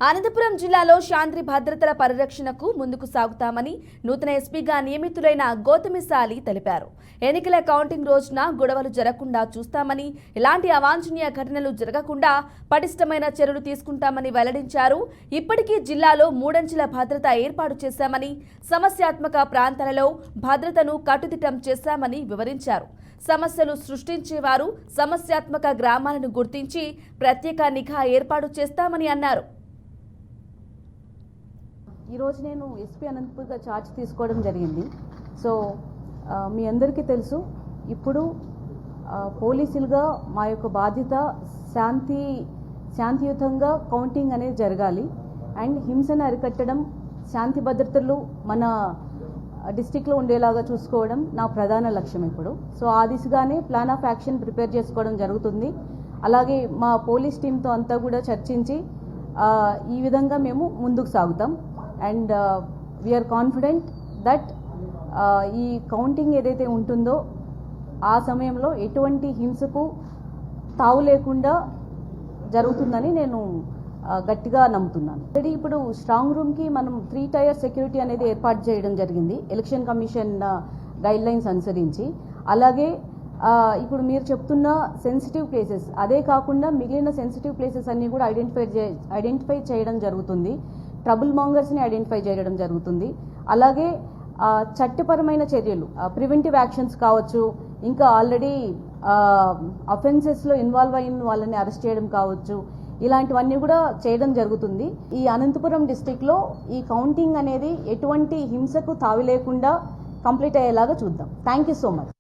అనంతపురం జిల్లాలో శాంతి భద్రతల పరిరక్షణకు ముందుకు సాగుతామని నూతన ఎస్పీగా నియమితులైన గౌతమిశాలి తెలిపారు. ఎన్నికల కౌంటింగ్ రోజున గొడవలు జరగకుండా చూస్తామని, ఇలాంటి అవాంఛనీయ ఘటనలు జరగకుండా పటిష్టమైన చర్యలు తీసుకుంటామని వెల్లడించారు. ఇప్పటికీ జిల్లాలో మూడంచెల భద్రత ఏర్పాటు చేశామని, సమస్యాత్మక ప్రాంతాలలో భద్రతను కట్టుదిట్టం చేశామని వివరించారు. సమస్యలు సృష్టించేవారు సమస్యాత్మక గ్రామాలను గుర్తించి ప్రత్యేక నిఘా ఏర్పాటు చేస్తామని అన్నారు. ఈరోజు నేను ఎస్పీ అనంతపూర్గా ఛార్జ్ తీసుకోవడం జరిగింది. సో మీ అందరికీ తెలుసు, ఇప్పుడు పోలీసులుగా మా యొక్క బాధ్యత శాంతియుతంగా కౌంటింగ్ అనేది జరగాలి అండ్ హింసను అరికట్టడం, శాంతి భద్రతలు మన డిస్టిక్లో ఉండేలాగా చూసుకోవడం నా ప్రధాన లక్ష్యం ఇప్పుడు. సో ఆ దిశగానే ప్లాన్ ఆఫ్ యాక్షన్ ప్రిపేర్ చేసుకోవడం జరుగుతుంది. అలాగే మా పోలీస్ టీంతో అంతా కూడా చర్చించి ఈ విధంగా మేము ముందుకు సాగుతాం. అండ్ వీఆర్ కాన్ఫిడెంట్ దట్ ఈ కౌంటింగ్ ఏదైతే ఉంటుందో ఆ సమయంలో ఎటువంటి హింసకు తావు లేకుండా జరుగుతుందని నేను గట్టిగా నమ్ముతున్నాను. ఆల్రెడీ ఇప్పుడు స్ట్రాంగ్ రూమ్కి మనం 3 టైర్ సెక్యూరిటీ అనేది ఏర్పాటు చేయడం జరిగింది ఎలక్షన్ కమిషన్ గైడ్ లైన్స్ అనుసరించి. అలాగే ఇప్పుడు మీరు చెప్తున్న సెన్సిటివ్ ప్లేసెస్, అదే కాకుండా మిగిలిన సెన్సిటివ్ ప్లేసెస్ అన్నీ కూడా ఐడెంటిఫై చేయడం జరుగుతుంది. ట్రబుల్ మాంగర్స్ని ఐడెంటిఫై చేయడం జరుగుతుంది. అలాగే చట్టపరమైన చర్యలు, ప్రివెంటివ్ యాక్షన్స్ కావచ్చు, ఇంకా ఆల్రెడీ అఫెన్సెస్లో ఇన్వాల్వ్ అయిన వాళ్ళని అరెస్ట్ చేయడం కావచ్చు, ఇలాంటివన్నీ కూడా చేయడం జరుగుతుంది. ఈ అనంతపురం డిస్టిక్లో ఈ కౌంటింగ్ అనేది ఎటువంటి హింసకు తావి లేకుండా కంప్లీట్ అయ్యేలాగా చూద్దాం. Thank you so much.